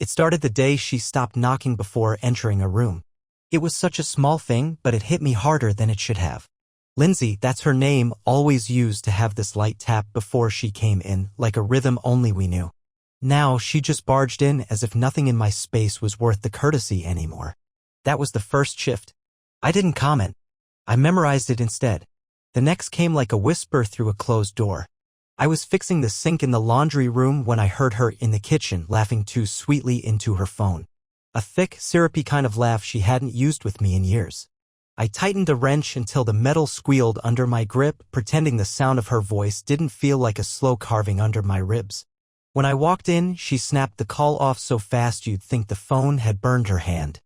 It started the day she stopped knocking before entering a room. It was such a small thing, but it hit me harder than it should have. Lindsay, that's her name, always used to have this light tap before she came in, like a rhythm only we knew. Now she just barged in as if nothing in my space was worth the courtesy anymore. That was the first shift. I didn't comment. I memorized it instead. The next came like a whisper through a closed door. I was fixing the sink in the laundry room when I heard her in the kitchen laughing too sweetly into her phone. A thick, syrupy kind of laugh she hadn't used with me in years. I tightened the wrench until the metal squealed under my grip, pretending the sound of her voice didn't feel like a slow carving under my ribs. When I walked in, she snapped the call off so fast you'd think the phone had burned her hand.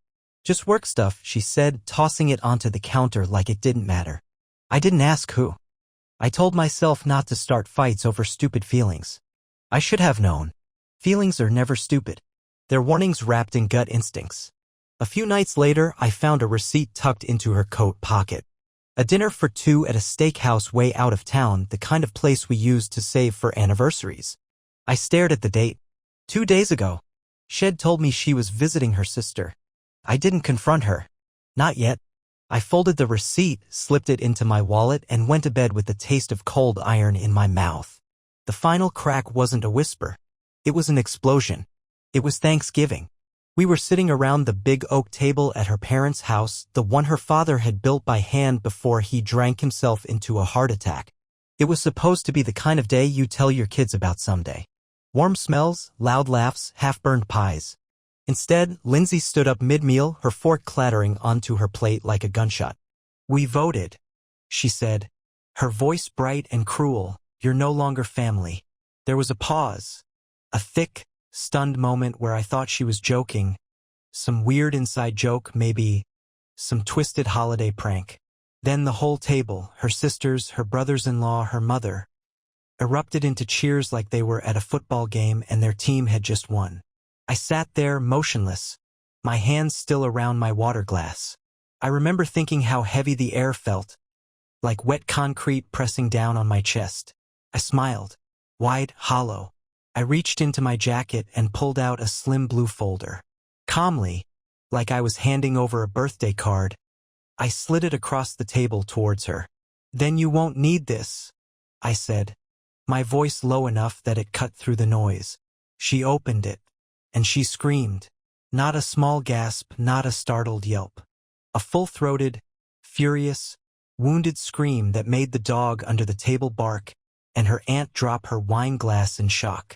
"Just work stuff," she said, tossing it onto the counter like it didn't matter. I didn't ask who. I told myself not to start fights over stupid feelings. I should have known. Feelings are never stupid. They're warnings wrapped in gut instincts. A few nights later, I found a receipt tucked into her coat pocket. A dinner for two at a steakhouse way out of town, the kind of place we used to save for anniversaries. I stared at the date. 2 days ago. Shed told me she was visiting her sister. I didn't confront her. Not yet. I folded the receipt, slipped it into my wallet, and went to bed with the taste of cold iron in my mouth. The final crack wasn't a whisper. It was an explosion. It was Thanksgiving. We were sitting around the big oak table at her parents' house, the one her father had built by hand before he drank himself into a heart attack. It was supposed to be the kind of day you tell your kids about someday. Warm smells, loud laughs, half-burned pies. Instead, Lindsay stood up mid-meal, her fork clattering onto her plate like a gunshot. "We voted," she said, her voice bright and cruel. "You're no longer family." There was a pause. A thick, stunned moment where I thought she was joking. Some weird inside joke, maybe. Some twisted holiday prank. Then the whole table, her sisters, her brothers-in-law, her mother, erupted into cheers like they were at a football game and their team had just won. I sat there, motionless, my hands still around my water glass. I remember thinking how heavy the air felt, like wet concrete pressing down on my chest. I smiled, wide, hollow. I reached into my jacket and pulled out a slim blue folder. Calmly, like I was handing over a birthday card, I slid it across the table towards her. "Then you won't need this," I said, my voice low enough that it cut through the noise. She opened it. And she screamed. Not a small gasp, not a startled yelp. A full-throated, furious, wounded scream that made the dog under the table bark and her aunt drop her wine glass in shock.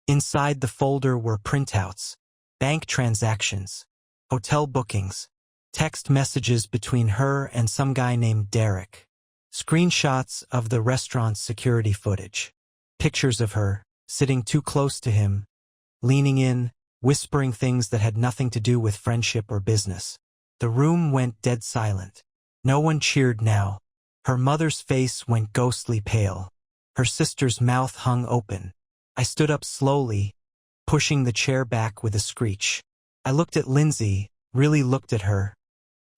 Inside the folder were printouts, bank transactions, hotel bookings, text messages between her and some guy named Derek, screenshots of the restaurant's security footage, pictures of her, sitting too close to him, leaning in, whispering things that had nothing to do with friendship or business. The room went dead silent. No one cheered now. Her mother's face went ghostly pale. Her sister's mouth hung open. I stood up slowly, pushing the chair back with a screech. I looked at Lindsay, really looked at her.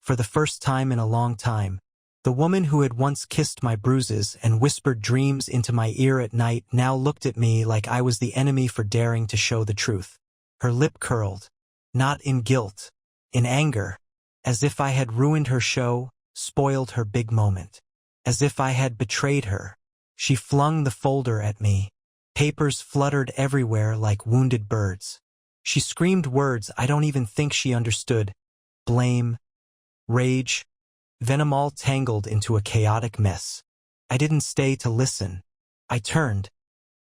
For the first time in a long time, the woman who had once kissed my bruises and whispered dreams into my ear at night now looked at me like I was the enemy for daring to show the truth. Her lip curled, not in guilt, in anger, as if I had ruined her show, spoiled her big moment, as if I had betrayed her. She flung the folder at me. Papers fluttered everywhere like wounded birds. She screamed words I don't even think she understood. Blame, rage, venom all tangled into a chaotic mess. I didn't stay to listen. I turned,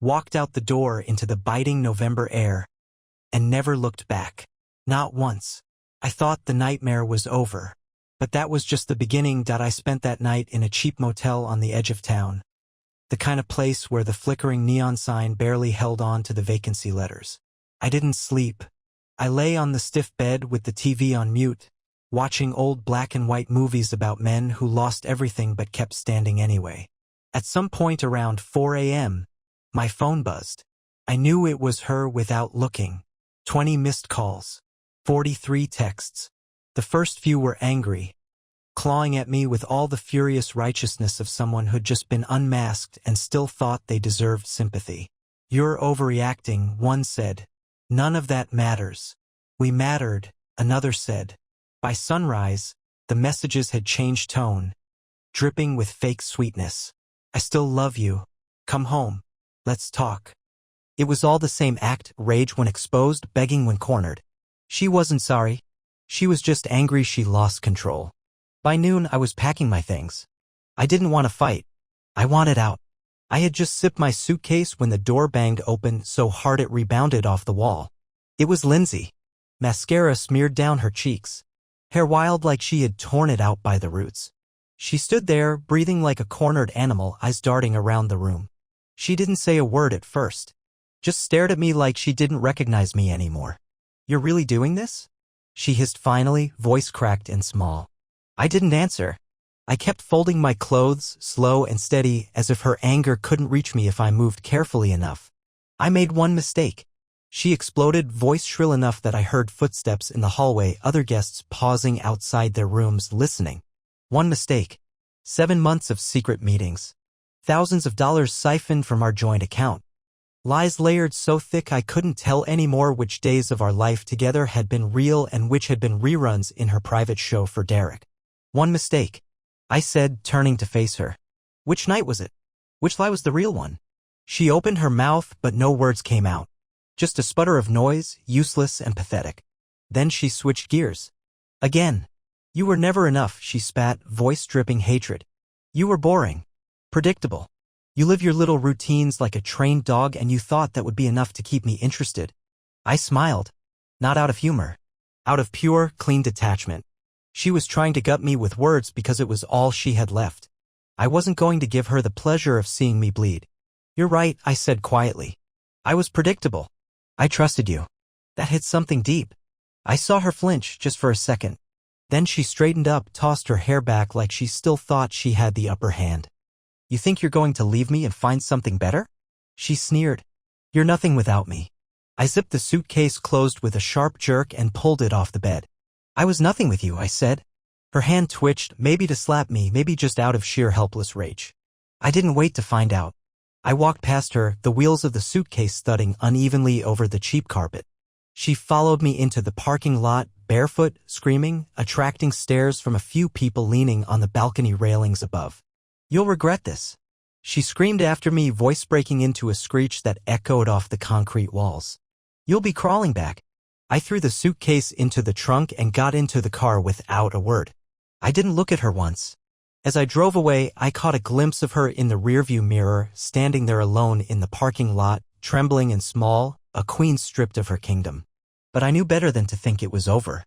walked out the door into the biting November air, and never looked back. Not once. I thought the nightmare was over. But that was just the beginning. I spent that night in a cheap motel on the edge of town. The kind of place where the flickering neon sign barely held on to the vacancy letters. I didn't sleep. I lay on the stiff bed with the TV on mute, watching old black and white movies about men who lost everything but kept standing anyway. At some point around 4 a.m., my phone buzzed. I knew it was her without looking. 20 missed calls. 43 texts. The first few were angry, clawing at me with all the furious righteousness of someone who'd just been unmasked and still thought they deserved sympathy. "You're overreacting," one said. "None of that matters." We mattered, another said. By sunrise, the messages had changed tone, dripping with fake sweetness. I still love you. Come home. Let's talk. It was all the same act, rage when exposed, begging when cornered. She wasn't sorry. She was just angry she lost control. By noon, I was packing my things. I didn't want to fight. I wanted out. I had just zipped my suitcase when the door banged open so hard it rebounded off the wall. It was Lindsay. Mascara smeared down her cheeks. Hair wild like she had torn it out by the roots. She stood there, breathing like a cornered animal, eyes darting around the room. She didn't say a word at first. Just stared at me like she didn't recognize me anymore. You're really doing this? She hissed finally, voice cracked and small. I didn't answer. I kept folding my clothes, slow and steady, as if her anger couldn't reach me if I moved carefully enough. I made one mistake. She exploded, voice shrill enough that I heard footsteps in the hallway, other guests pausing outside their rooms, listening. One mistake. 7 months of secret meetings. Thousands of dollars siphoned from our joint account. Lies layered so thick I couldn't tell anymore which days of our life together had been real and which had been reruns in her private show for Derek. One mistake, I said, turning to face her. Which night was it? Which lie was the real one? She opened her mouth, but no words came out. Just a sputter of noise, useless and pathetic. Then she switched gears. Again. You were never enough, she spat, voice dripping hatred. You were boring. Predictable. You live your little routines like a trained dog and you thought that would be enough to keep me interested. I smiled. Not out of humor. Out of pure, clean detachment. She was trying to gut me with words because it was all she had left. I wasn't going to give her the pleasure of seeing me bleed. You're right, I said quietly. I was predictable. I trusted you. That hit something deep. I saw her flinch just for a second. Then she straightened up, tossed her hair back like she still thought she had the upper hand. You think you're going to leave me and find something better? She sneered. You're nothing without me. I zipped the suitcase closed with a sharp jerk and pulled it off the bed. I was nothing with you, I said. Her hand twitched, maybe to slap me, maybe just out of sheer helpless rage. I didn't wait to find out. I walked past her, the wheels of the suitcase thudding unevenly over the cheap carpet. She followed me into the parking lot, barefoot, screaming, attracting stares from a few people leaning on the balcony railings above. You'll regret this. She screamed after me, voice breaking into a screech that echoed off the concrete walls. You'll be crawling back. I threw the suitcase into the trunk and got into the car without a word. I didn't look at her once. As I drove away, I caught a glimpse of her in the rearview mirror, standing there alone in the parking lot, trembling and small, a queen stripped of her kingdom. But I knew better than to think it was over.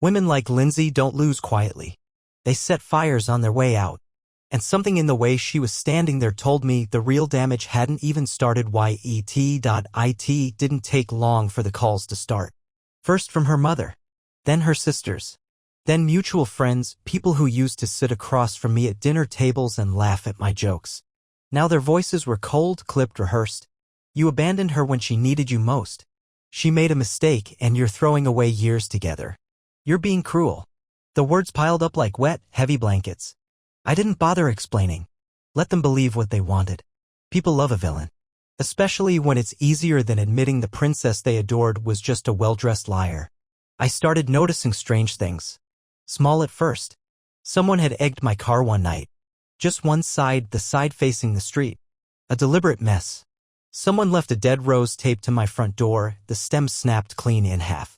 Women like Lindsay don't lose quietly. They set fires on their way out. And something in the way she was standing there told me the real damage hadn't even started. It didn't take long for the calls to start. First from her mother, then her sisters, then mutual friends, people who used to sit across from me at dinner tables and laugh at my jokes. Now their voices were cold, clipped, rehearsed. You abandoned her when she needed you most. She made a mistake and you're throwing away years together. You're being cruel. The words piled up like wet, heavy blankets. I didn't bother explaining. Let them believe what they wanted. People love a villain. Especially when it's easier than admitting the princess they adored was just a well-dressed liar. I started noticing strange things. Small at first. Someone had egged my car one night. Just one side, the side facing the street. A deliberate mess. Someone left a dead rose taped to my front door, the stem snapped clean in half.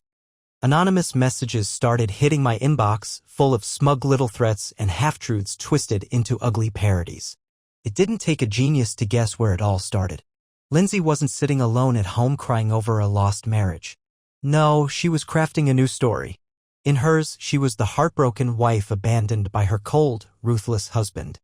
Anonymous messages started hitting my inbox, full of smug little threats and half-truths twisted into ugly parodies. It didn't take a genius to guess where it all started. Lindsay wasn't sitting alone at home crying over a lost marriage. No, she was crafting a new story. In hers, she was the heartbroken wife abandoned by her cold, ruthless husband.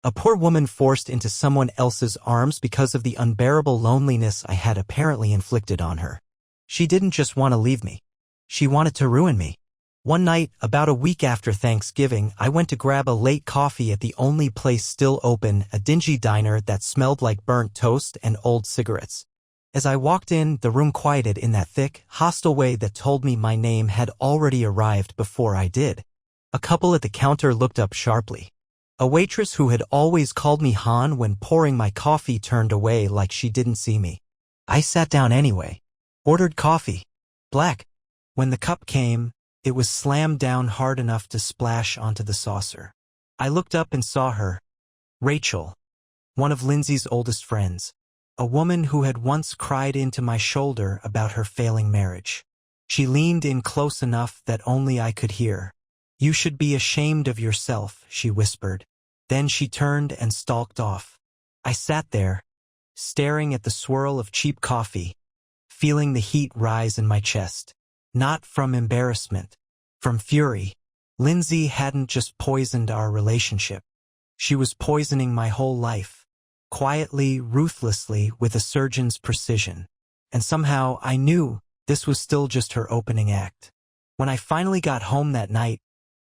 A poor woman forced into someone else's arms because of the unbearable loneliness I had apparently inflicted on her. She didn't just want to leave me. She wanted to ruin me. One night, about a week after Thanksgiving, I went to grab a late coffee at the only place still open, a dingy diner that smelled like burnt toast and old cigarettes. As I walked in, the room quieted in that thick, hostile way that told me my name had already arrived before I did. A couple at the counter looked up sharply. A waitress who had always called me Han when pouring my coffee turned away like she didn't see me. I sat down anyway. Ordered coffee. Black. When the cup came, it was slammed down hard enough to splash onto the saucer. I looked up and saw her, Rachel, one of Lindsay's oldest friends, a woman who had once cried into my shoulder about her failing marriage. She leaned in close enough that only I could hear. "You should be ashamed of yourself," she whispered. Then she turned and stalked off. I sat there, staring at the swirl of cheap coffee, feeling the heat rise in my chest. Not from embarrassment, from fury. Lindsay hadn't just poisoned our relationship. She was poisoning my whole life, quietly, ruthlessly, with a surgeon's precision. And somehow I knew this was still just her opening act. When I finally got home that night,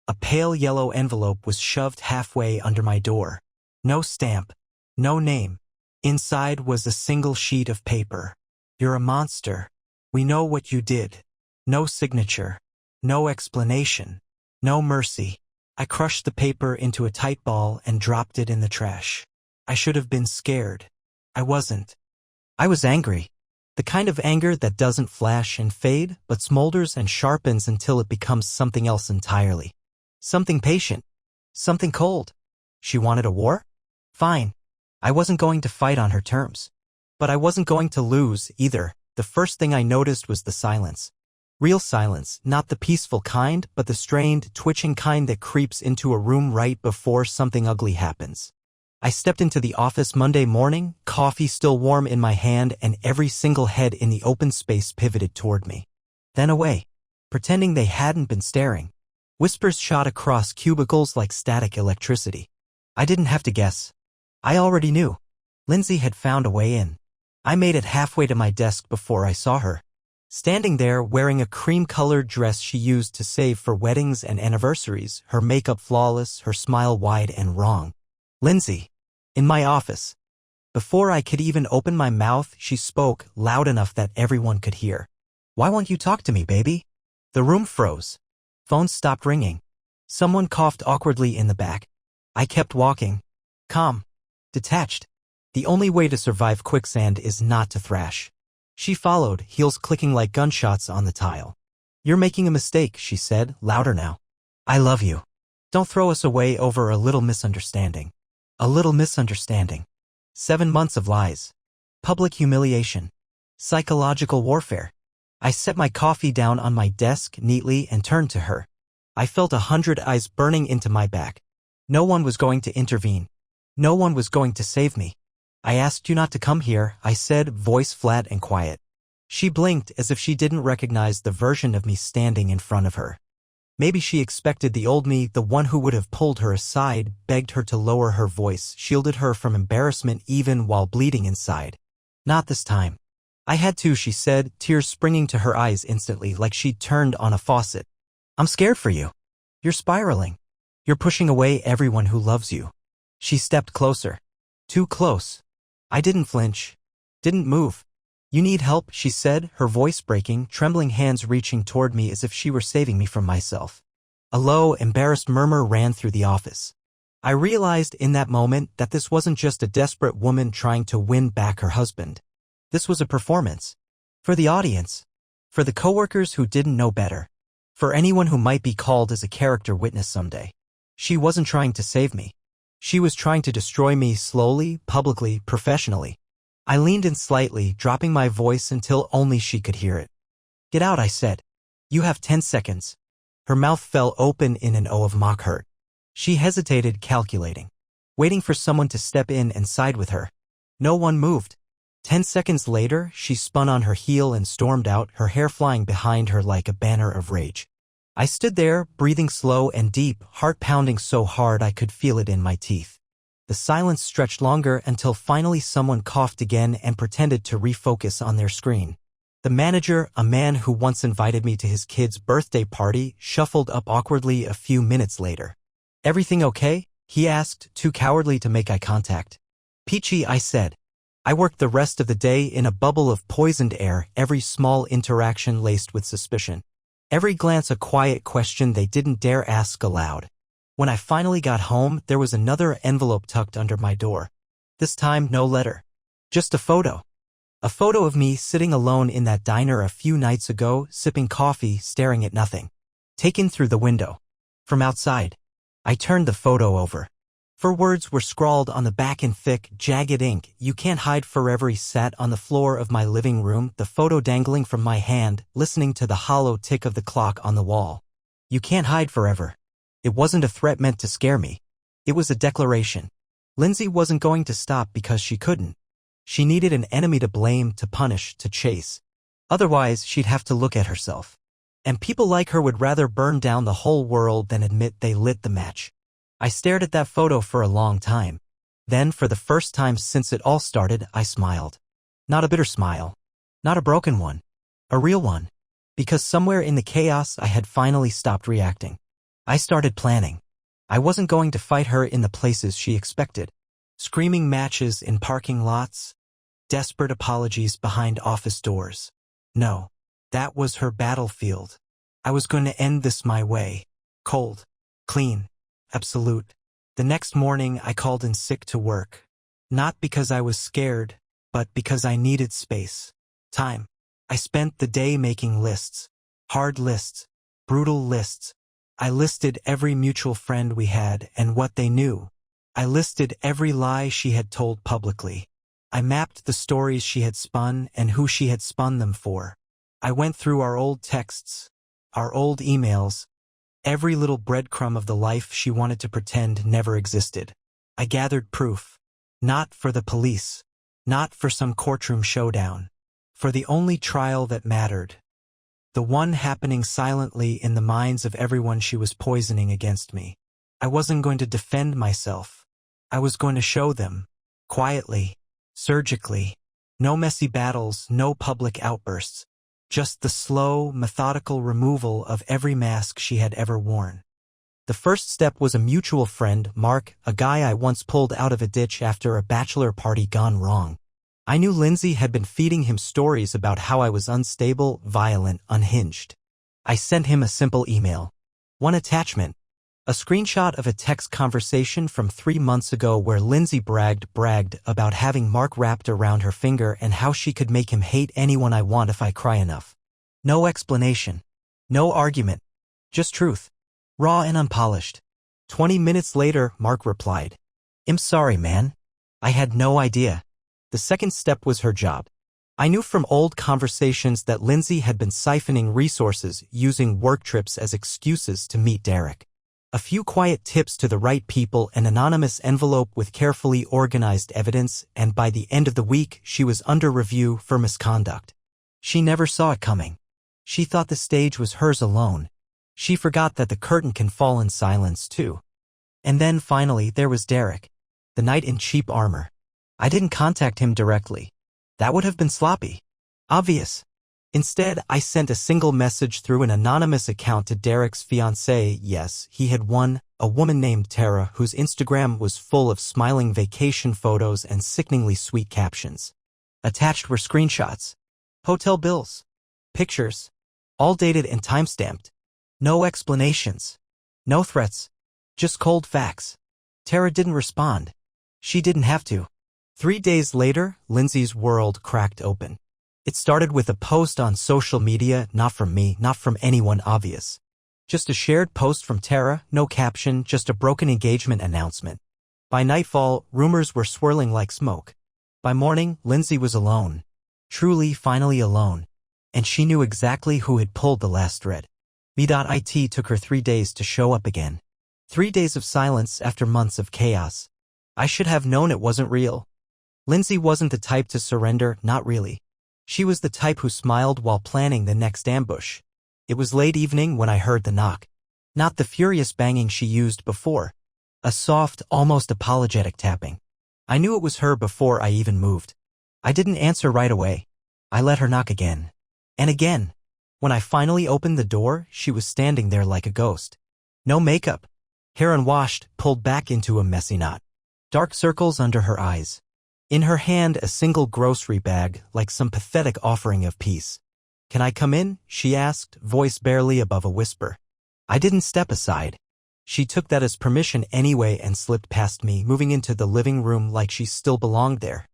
a pale yellow envelope was shoved halfway under my door. No stamp, no name. Inside was a single sheet of paper. "You're a monster. We know what you did." No signature, no explanation, no mercy. I crushed the paper into a tight ball and dropped it in the trash. I should have been scared. I wasn't. I was angry. The kind of anger that doesn't flash and fade, but smolders and sharpens until it becomes something else entirely. Something patient. Something cold. She wanted a war? Fine. I wasn't going to fight on her terms. But I wasn't going to lose either. The first thing I noticed was the silence. Real silence, not the peaceful kind, but the strained, twitching kind that creeps into a room right before something ugly happens. I stepped into the office Monday morning, coffee still warm in my hand, and every single head in the open space pivoted toward me. Then away, pretending they hadn't been staring. Whispers shot across cubicles like static electricity. I didn't have to guess. I already knew. Lindsay had found a way in. I made it halfway to my desk before I saw her. Standing there, wearing a cream-colored dress she used to save for weddings and anniversaries, her makeup flawless, her smile wide and wrong. "Lindsay." In my office. Before I could even open my mouth, she spoke, loud enough that everyone could hear. "Why won't you talk to me, baby?" The room froze. Phones stopped ringing. Someone coughed awkwardly in the back. I kept walking. Calm. Detached. The only way to survive quicksand is not to thrash. She followed, heels clicking like gunshots on the tile. "You're making a mistake," she said, louder now. "I love you. Don't throw us away over a little misunderstanding." A little misunderstanding. 7 months of lies. Public humiliation. Psychological warfare. I set my coffee down on my desk neatly and turned to her. I felt 100 eyes burning into my back. No one was going to intervene. No one was going to save me. "I asked you not to come here," I said, voice flat and quiet. She blinked as if she didn't recognize the version of me standing in front of her. Maybe she expected the old me, the one who would have pulled her aside, begged her to lower her voice, shielded her from embarrassment even while bleeding inside. Not this time. "I had to," she said, tears springing to her eyes instantly, like she'd turned on a faucet. "I'm scared for you. You're spiraling. You're pushing away everyone who loves you." She stepped closer. Too close. I didn't flinch. Didn't move. "You need help," she said, her voice breaking, trembling hands reaching toward me as if she were saving me from myself. A low, embarrassed murmur ran through the office. I realized in that moment that this wasn't just a desperate woman trying to win back her husband. This was a performance. For the audience. For the coworkers who didn't know better. For anyone who might be called as a character witness someday. She wasn't trying to save me. She was trying to destroy me slowly, publicly, professionally. I leaned in slightly, dropping my voice until only she could hear it. "Get out," I said. "You have 10 seconds. Her mouth fell open in an O of mock hurt. She hesitated, calculating. Waiting for someone to step in and side with her. No one moved. 10 seconds later, she spun on her heel and stormed out, her hair flying behind her like a banner of rage. I stood there, breathing slow and deep, heart pounding so hard I could feel it in my teeth. The silence stretched longer until finally someone coughed again and pretended to refocus on their screen. The manager, a man who once invited me to his kid's birthday party, shuffled up awkwardly a few minutes later. "Everything okay?" he asked, too cowardly to make eye contact. "Peachy," I said. I worked the rest of the day in a bubble of poisoned air, every small interaction laced with suspicion. Every glance a quiet question they didn't dare ask aloud. When I finally got home, there was another envelope tucked under my door. This time, no letter. Just a photo. A photo of me sitting alone in that diner a few nights ago, sipping coffee, staring at nothing. Taken through the window. From outside. I turned the photo over. 4 words were scrawled on the back in thick, jagged ink. "You can't hide forever." He sat on the floor of my living room, the photo dangling from my hand, listening to the hollow tick of the clock on the wall. You can't hide forever. It wasn't a threat meant to scare me. It was a declaration. Lindsay wasn't going to stop because she couldn't. She needed an enemy to blame, to punish, to chase. Otherwise, she'd have to look at herself. And people like her would rather burn down the whole world than admit they lit the match. I stared at that photo for a long time. Then, for the first time since it all started, I smiled. Not a bitter smile. Not a broken one. A real one. Because somewhere in the chaos, I had finally stopped reacting. I started planning. I wasn't going to fight her in the places she expected. Screaming matches in parking lots. Desperate apologies behind office doors. No. That was her battlefield. I was going to end this my way. Cold. Clean. Absolute. The next morning, I called in sick to work. Not because I was scared, but because I needed space. Time. I spent the day making lists. Hard lists. Brutal lists. I listed every mutual friend we had and what they knew. I listed every lie she had told publicly. I mapped the stories she had spun and who she had spun them for. I went through our old texts, our old emails, every little breadcrumb of the life she wanted to pretend never existed. I gathered proof. Not for the police. Not for some courtroom showdown. For the only trial that mattered. The one happening silently in the minds of everyone she was poisoning against me. I wasn't going to defend myself. I was going to show them. Quietly. Surgically. No messy battles, no public outbursts. Just the slow, methodical removal of every mask she had ever worn. The first step was a mutual friend, Mark, a guy I once pulled out of a ditch after a bachelor party gone wrong. I knew Lindsay had been feeding him stories about how I was unstable, violent, unhinged. I sent him a simple email. One attachment. A screenshot of a text conversation from 3 months ago where Lindsay bragged about having Mark wrapped around her finger and how she could make him hate anyone I want if I cry enough. No explanation. No argument. Just truth. Raw and unpolished. 20 minutes later, Mark replied. "I'm sorry, man. I had no idea." The second step was her job. I knew from old conversations that Lindsay had been siphoning resources, using work trips as excuses to meet Derek. A few quiet tips to the right people, an anonymous envelope with carefully organized evidence, and by the end of the week, she was under review for misconduct. She never saw it coming. She thought the stage was hers alone. She forgot that the curtain can fall in silence, too. And then, finally, there was Derek. The knight in cheap armor. I didn't contact him directly. That would have been sloppy. Obvious. Instead, I sent a single message through an anonymous account to Derek's fiancée. Yes, he had one, a woman named Tara, whose Instagram was full of smiling vacation photos and sickeningly sweet captions. Attached were screenshots. Hotel bills. Pictures. All dated and timestamped. No explanations. No threats. Just cold facts. Tara didn't respond. She didn't have to. 3 days later, Lindsay's world cracked open. It started with a post on social media, not from me, not from anyone obvious. Just a shared post from Tara, no caption, just a broken engagement announcement. By nightfall, rumors were swirling like smoke. By morning, Lindsay was alone. Truly, finally alone. And she knew exactly who had pulled the last thread. Me.it took her 3 days to show up again. 3 days of silence after months of chaos. I should have known it wasn't real. Lindsay wasn't the type to surrender, not really. She was the type who smiled while planning the next ambush. It was late evening when I heard the knock. Not the furious banging she used before. A soft, almost apologetic tapping. I knew it was her before I even moved. I didn't answer right away. I let her knock again. And again. When I finally opened the door, she was standing there like a ghost. No makeup. Hair unwashed, pulled back into a messy knot. Dark circles under her eyes. In her hand, a single grocery bag, like some pathetic offering of peace. "Can I come in?" she asked, voice barely above a whisper. I didn't step aside. She took that as permission anyway and slipped past me, moving into the living room like she still belonged there.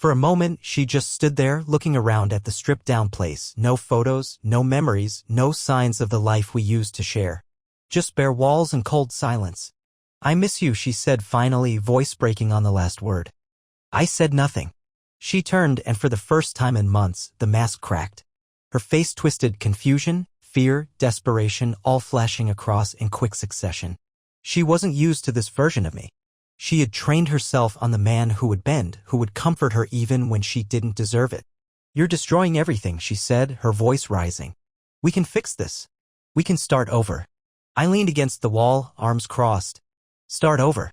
For a moment, she just stood there looking around at the stripped-down place. No photos, no memories, no signs of the life we used to share. Just bare walls and cold silence. "I miss you," she said finally, voice breaking on the last word. I said nothing. She turned, and for the first time in months, the mask cracked. Her face twisted, confusion, fear, desperation, all flashing across in quick succession. She wasn't used to this version of me. She had trained herself on the man who would bend, who would comfort her even when she didn't deserve it. "You're destroying everything," she said, her voice rising. "We can fix this. We can start over." I leaned against the wall, arms crossed. "Start over?"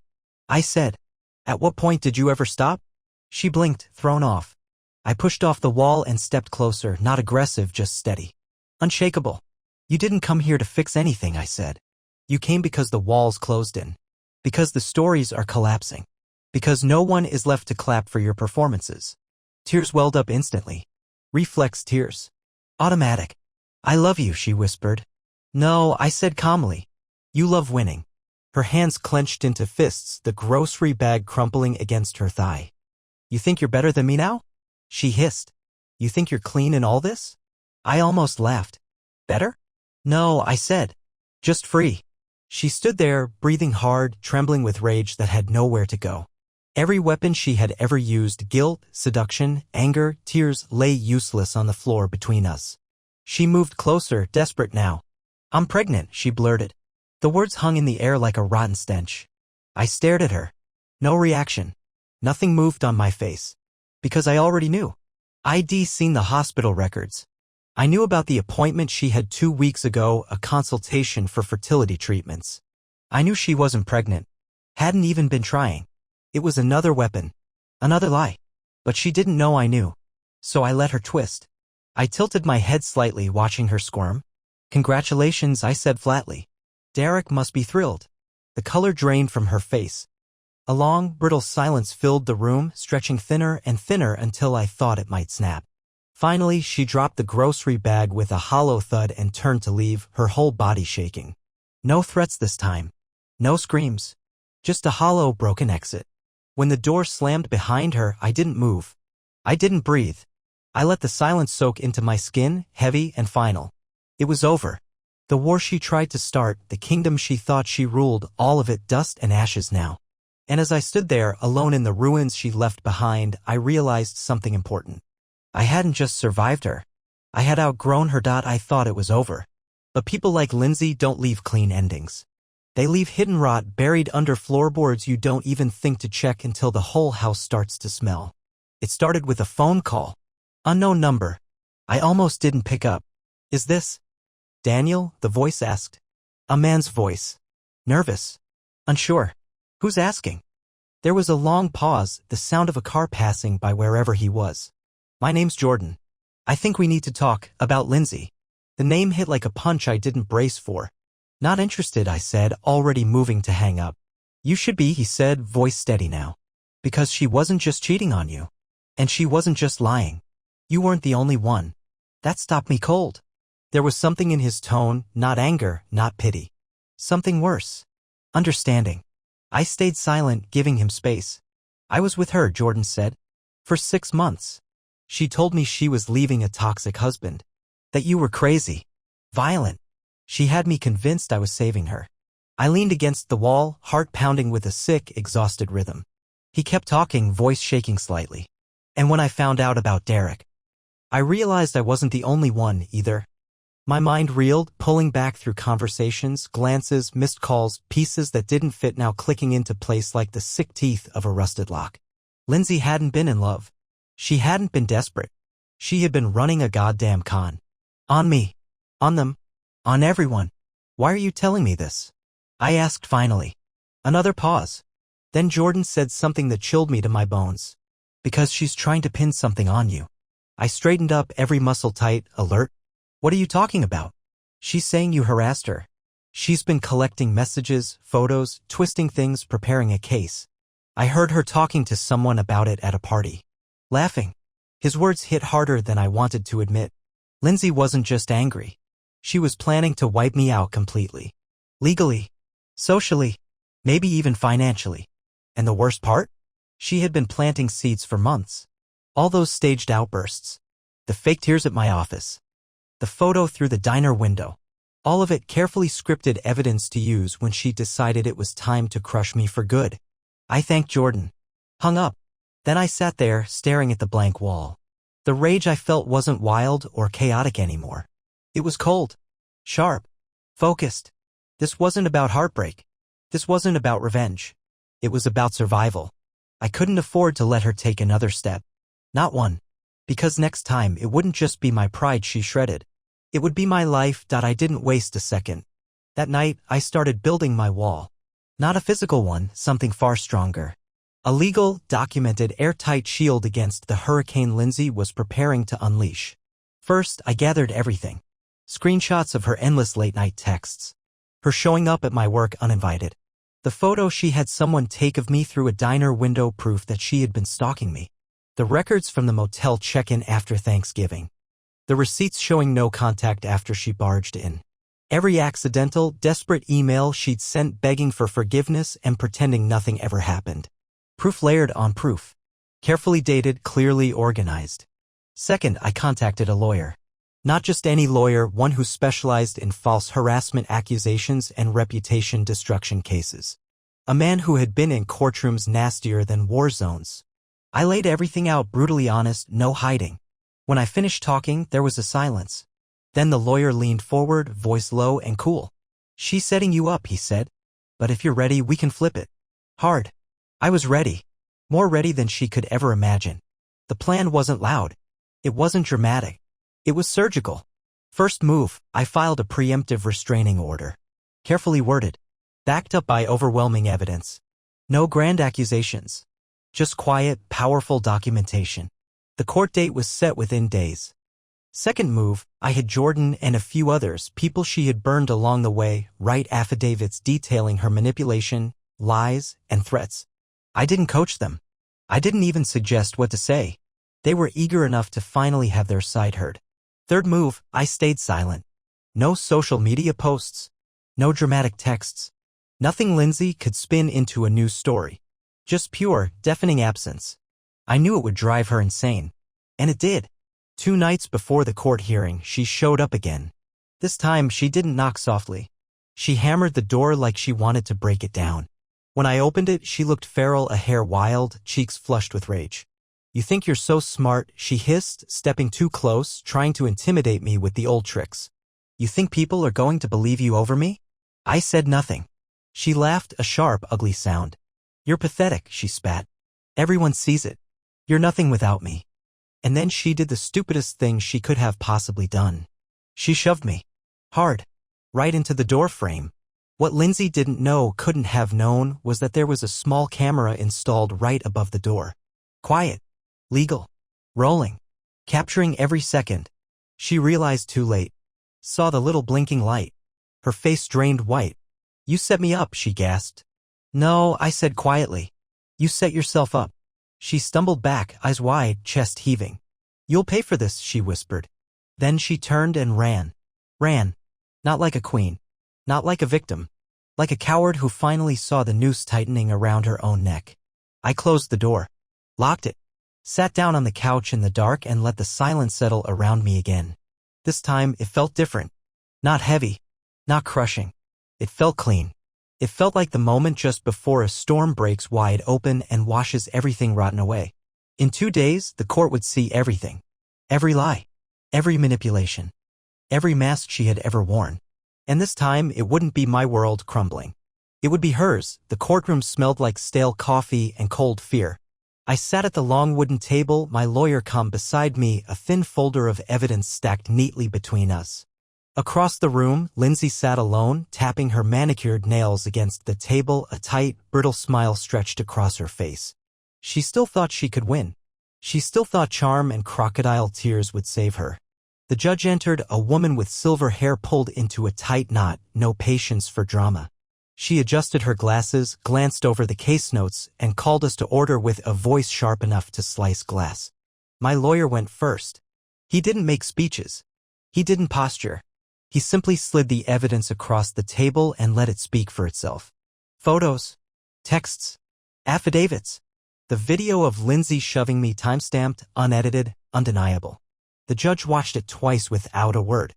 I said. "At what point did you ever stop?" She blinked, thrown off. I pushed off the wall and stepped closer, not aggressive, just steady. Unshakable. "You didn't come here to fix anything," I said. "You came because the walls closed in. Because the stories are collapsing. Because no one is left to clap for your performances." Tears welled up instantly. Reflex tears. Automatic. "I love you," she whispered. "No," I said calmly. "You love winning." Her hands clenched into fists, the grocery bag crumpling against her thigh. "You think you're better than me now?" She hissed. "You think you're clean in all this?" I almost laughed. "Better?" "No," I said. "Just free." She stood there, breathing hard, trembling with rage that had nowhere to go. Every weapon she had ever used, guilt, seduction, anger, tears, lay useless on the floor between us. She moved closer, desperate now. "I'm pregnant," she blurted. The words hung in the air like a rotten stench. I stared at her. No reaction. Nothing moved on my face. Because I already knew. I'd seen the hospital records. I knew about the appointment she had 2 weeks ago, a consultation for fertility treatments. I knew she wasn't pregnant. Hadn't even been trying. It was another weapon. Another lie. But she didn't know I knew. So I let her twist. I tilted my head slightly, watching her squirm. "Congratulations," I said flatly. "Derek must be thrilled." The color drained from her face. A long, brittle silence filled the room, stretching thinner and thinner until I thought it might snap. Finally, she dropped the grocery bag with a hollow thud and turned to leave, her whole body shaking. No threats this time. No screams. Just a hollow, broken exit. When the door slammed behind her, I didn't move. I didn't breathe. I let the silence soak into my skin, heavy and final. It was over. The war she tried to start, the kingdom she thought she ruled, all of it dust and ashes now. And as I stood there, alone in the ruins she left behind, I realized something important. I hadn't just survived her. I had outgrown her. I thought it was over. But people like Lindsay don't leave clean endings. They leave hidden rot buried under floorboards you don't even think to check until the whole house starts to smell. It started with a phone call. Unknown number. I almost didn't pick up. "Is this Daniel?" the voice asked. A man's voice. Nervous. Unsure. "Who's asking?" There was a long pause, the sound of a car passing by wherever he was. "My name's Jordan. I think we need to talk about Lindsay." The name hit like a punch I didn't brace for. "Not interested," I said, already moving to hang up. "You should be," he said, voice steady now. "Because she wasn't just cheating on you. And she wasn't just lying. You weren't the only one." That stopped me cold. There was something in his tone, not anger, not pity. Something worse. Understanding. I stayed silent, giving him space. "I was with her," Jordan said. "For 6 months. She told me she was leaving a toxic husband. That you were crazy. Violent. She had me convinced I was saving her." I leaned against the wall, heart pounding with a sick, exhausted rhythm. He kept talking, voice shaking slightly. "And when I found out about Derek, I realized I wasn't the only one either." My mind reeled, pulling back through conversations, glances, missed calls, pieces that didn't fit now clicking into place like the sick teeth of a rusted lock. Lindsay hadn't been in love. She hadn't been desperate. She had been running a goddamn con. On me. On them. On everyone. "Why are you telling me this?" I asked finally. Another pause. Then Jordan said something that chilled me to my bones. "Because she's trying to pin something on you." I straightened up, every muscle tight, alert. "What are you talking about?" "She's saying you harassed her. She's been collecting messages, photos, twisting things, preparing a case. I heard her talking to someone about it at a party." Laughing. His words hit harder than I wanted to admit. Lindsay wasn't just angry. She was planning to wipe me out completely. Legally. Socially. Maybe even financially. And the worst part? She had been planting seeds for months. All those staged outbursts. The fake tears at my office. The photo through the diner window. All of it carefully scripted evidence to use when she decided it was time to crush me for good. I thanked Jordan. Hung up. Then I sat there, staring at the blank wall. The rage I felt wasn't wild or chaotic anymore. It was cold. Sharp. Focused. This wasn't about heartbreak. This wasn't about revenge. It was about survival. I couldn't afford to let her take another step. Not one. Because next time it wouldn't just be my pride she shredded. It would be my life. I didn't waste a second. That night, I started building my wall. Not a physical one, something far stronger. A legal, documented, airtight shield against the hurricane Lindsay was preparing to unleash. First, I gathered everything. Screenshots of her endless late-night texts. Her showing up at my work uninvited. The photo she had someone take of me through a diner window, proof that she had been stalking me. The records from the motel check-in after Thanksgiving. The receipts showing no contact after she barged in. Every accidental, desperate email she'd sent begging for forgiveness and pretending nothing ever happened. Proof layered on proof. Carefully dated, clearly organized. Second, I contacted a lawyer. Not just any lawyer, one who specialized in false harassment accusations and reputation destruction cases. A man who had been in courtrooms nastier than war zones. I laid everything out, brutally honest, no hiding. When I finished talking, there was a silence. Then the lawyer leaned forward, voice low and cool. "She's setting you up," he said. "But if you're ready, we can flip it." Hard. I was ready. More ready than she could ever imagine. The plan wasn't loud. It wasn't dramatic. It was surgical. First move, I filed a preemptive restraining order. Carefully worded. Backed up by overwhelming evidence. No grand accusations. Just quiet, powerful documentation. The court date was set within days. Second move, I had Jordan and a few others, people she had burned along the way, write affidavits detailing her manipulation, lies, and threats. I didn't coach them. I didn't even suggest what to say. They were eager enough to finally have their side heard. Third move, I stayed silent. No social media posts. No dramatic texts. Nothing Lindsay could spin into a news story. Just pure, deafening absence. I knew it would drive her insane. And it did. 2 nights before the court hearing, she showed up again. This time, she didn't knock softly. She hammered the door like she wanted to break it down. When I opened it, she looked feral, a hair wild, cheeks flushed with rage. "You think you're so smart," she hissed, stepping too close, trying to intimidate me with the old tricks. "You think people are going to believe you over me?" I said nothing. She laughed, a sharp, ugly sound. "You're pathetic," she spat. "Everyone sees it. You're nothing without me." And then she did the stupidest thing she could have possibly done. She shoved me. Hard. Right into the door frame. What Lindsay didn't know, couldn't have known, was that there was a small camera installed right above the door. Quiet. Legal. Rolling. Capturing every second. She realized too late. Saw the little blinking light. Her face drained white. "You set me up," she gasped. "No," I said quietly. "You set yourself up." She stumbled back, eyes wide, chest heaving. "You'll pay for this," she whispered. Then she turned and ran. Ran. Not like a queen. Not like a victim. Like a coward who finally saw the noose tightening around her own neck. I closed the door. Locked it. Sat down on the couch in the dark and let the silence settle around me again. This time, it felt different. Not heavy. Not crushing. It felt clean. It felt like the moment just before a storm breaks wide open and washes everything rotten away. In 2 days, the court would see everything. Every lie. Every manipulation. Every mask she had ever worn. And this time, it wouldn't be my world crumbling. It would be hers. The courtroom smelled like stale coffee and cold fear. I sat at the long wooden table, my lawyer calm beside me, a thin folder of evidence stacked neatly between us. Across the room, Lindsay sat alone, tapping her manicured nails against the table, a tight, brittle smile stretched across her face. She still thought she could win. She still thought charm and crocodile tears would save her. The judge entered, a woman with silver hair pulled into a tight knot, no patience for drama. She adjusted her glasses, glanced over the case notes, and called us to order with a voice sharp enough to slice glass. My lawyer went first. He didn't make speeches. He didn't posture. He simply slid the evidence across the table and let it speak for itself. Photos. Texts. Affidavits. The video of Lindsay shoving me timestamped, unedited, undeniable. The judge watched it twice without a word.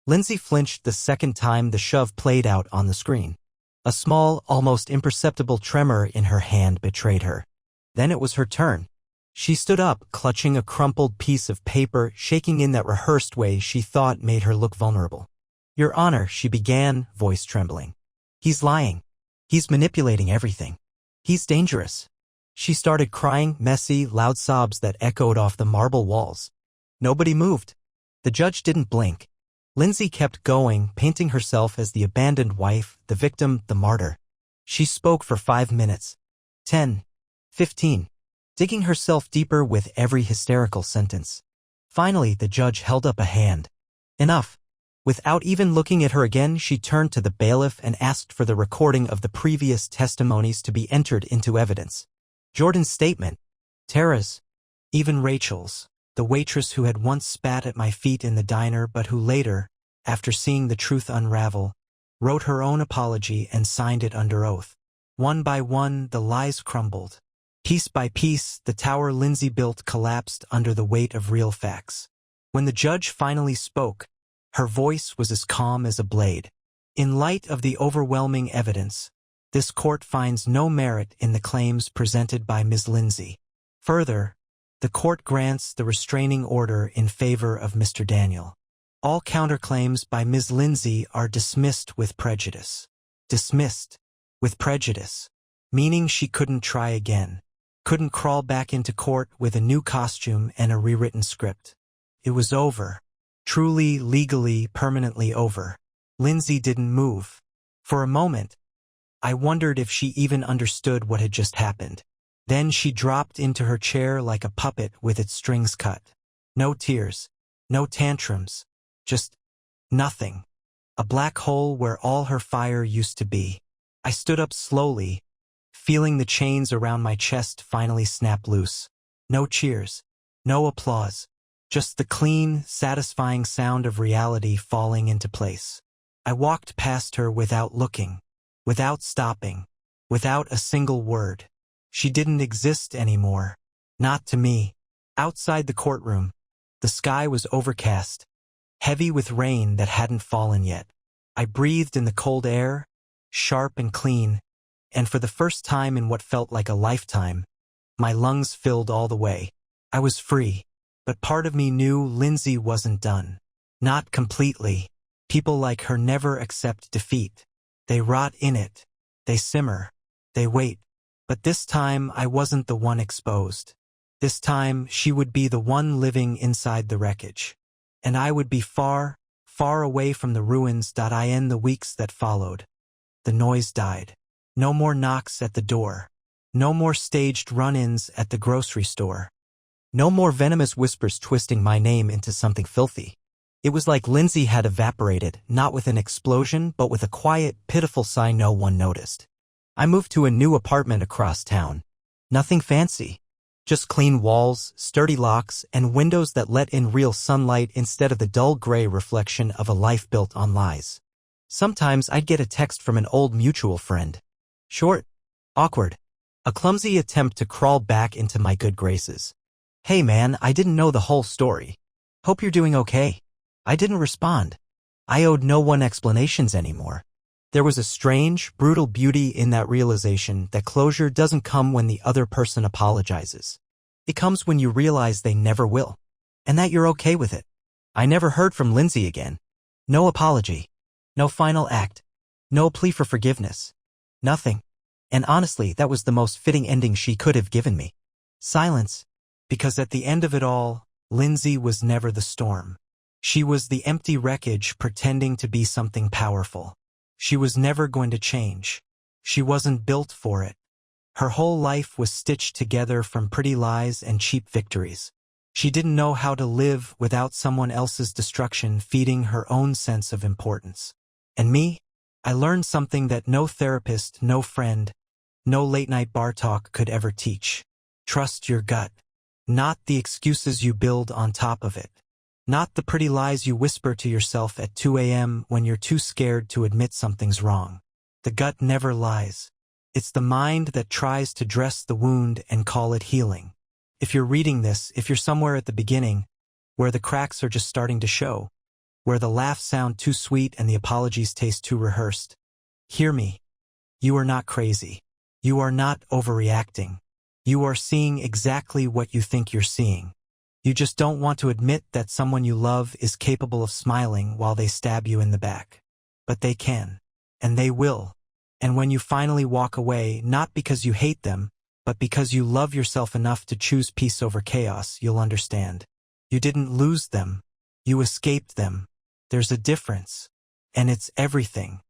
Lindsay flinched the second time the shove played out on the screen. A small, almost imperceptible tremor in her hand betrayed her. Then it was her turn. She stood up, clutching a crumpled piece of paper, shaking in that rehearsed way she thought made her look vulnerable. "Your Honor," she began, voice trembling. "He's lying. He's manipulating everything. He's dangerous." She started crying, messy, loud sobs that echoed off the marble walls. Nobody moved. The judge didn't blink. Lindsay kept going, painting herself as the abandoned wife, the victim, the martyr. She spoke for 5 minutes. 10. 15. Digging herself deeper with every hysterical sentence. Finally, the judge held up a hand. Enough. Without even looking at her again, she turned to the bailiff and asked for the recording of the previous testimonies to be entered into evidence. Jordan's statement, Tara's, even Rachel's, the waitress who had once spat at my feet in the diner but who later, after seeing the truth unravel, wrote her own apology and signed it under oath. One by one, the lies crumbled. Piece by piece, the tower Lindsay built collapsed under the weight of real facts. When the judge finally spoke, her voice was as calm as a blade. In light of the overwhelming evidence, this court finds no merit in the claims presented by Ms. Lindsay. Further, the court grants the restraining order in favor of Mr. Daniel. All counterclaims by Ms. Lindsay are dismissed with prejudice. Dismissed with prejudice, meaning she couldn't try again. Couldn't crawl back into court with a new costume and a rewritten script. It was over. Truly, legally, permanently over. Lindsay didn't move. For a moment, I wondered if she even understood what had just happened. Then she dropped into her chair like a puppet with its strings cut. No tears. No tantrums. Just nothing. A black hole where all her fire used to be. I stood up slowly, feeling the chains around my chest finally snap loose. No cheers. No applause. Just the clean, satisfying sound of reality falling into place. I walked past her without looking, without stopping, without a single word. She didn't exist anymore. Not to me. Outside the courtroom, the sky was overcast, heavy with rain that hadn't fallen yet. I breathed in the cold air, sharp and clean, and for the first time in what felt like a lifetime, my lungs filled all the way. I was free, but part of me knew Lindsay wasn't done. Not completely. People like her never accept defeat. They rot in it. They simmer. They wait. But this time, I wasn't the one exposed. This time, she would be the one living inside the wreckage. And I would be far, far away from the ruins. In the weeks that followed, the noise died. No more knocks at the door. No more staged run-ins at the grocery store. No more venomous whispers twisting my name into something filthy. It was like Lindsay had evaporated, not with an explosion, but with a quiet, pitiful sigh no one noticed. I moved to a new apartment across town. Nothing fancy. Just clean walls, sturdy locks, and windows that let in real sunlight instead of the dull gray reflection of a life built on lies. Sometimes I'd get a text from an old mutual friend. Short. Awkward. A clumsy attempt to crawl back into my good graces. "Hey man, I didn't know the whole story. Hope you're doing okay." I didn't respond. I owed no one explanations anymore. There was a strange, brutal beauty in that realization that closure doesn't come when the other person apologizes. It comes when you realize they never will, and that you're okay with it. I never heard from Lindsay again. No apology. No final act. No plea for forgiveness. Nothing. And honestly, that was the most fitting ending she could have given me. Silence. Because at the end of it all, Lindsay was never the storm. She was the empty wreckage pretending to be something powerful. She was never going to change. She wasn't built for it. Her whole life was stitched together from pretty lies and cheap victories. She didn't know how to live without someone else's destruction feeding her own sense of importance. And me? I learned something that no therapist, no friend, no late-night bar talk could ever teach. Trust your gut. Not the excuses you build on top of it. Not the pretty lies you whisper to yourself at 2 a.m. when you're too scared to admit something's wrong. The gut never lies. It's the mind that tries to dress the wound and call it healing. If you're reading this, if you're somewhere at the beginning, where the cracks are just starting to show, where the laughs sound too sweet and the apologies taste too rehearsed, hear me. You are not crazy. You are not overreacting. You are seeing exactly what you think you're seeing. You just don't want to admit that someone you love is capable of smiling while they stab you in the back. But they can. And they will. And when you finally walk away, not because you hate them, but because you love yourself enough to choose peace over chaos, you'll understand. You didn't lose them. You escaped them. There's a difference. And it's everything.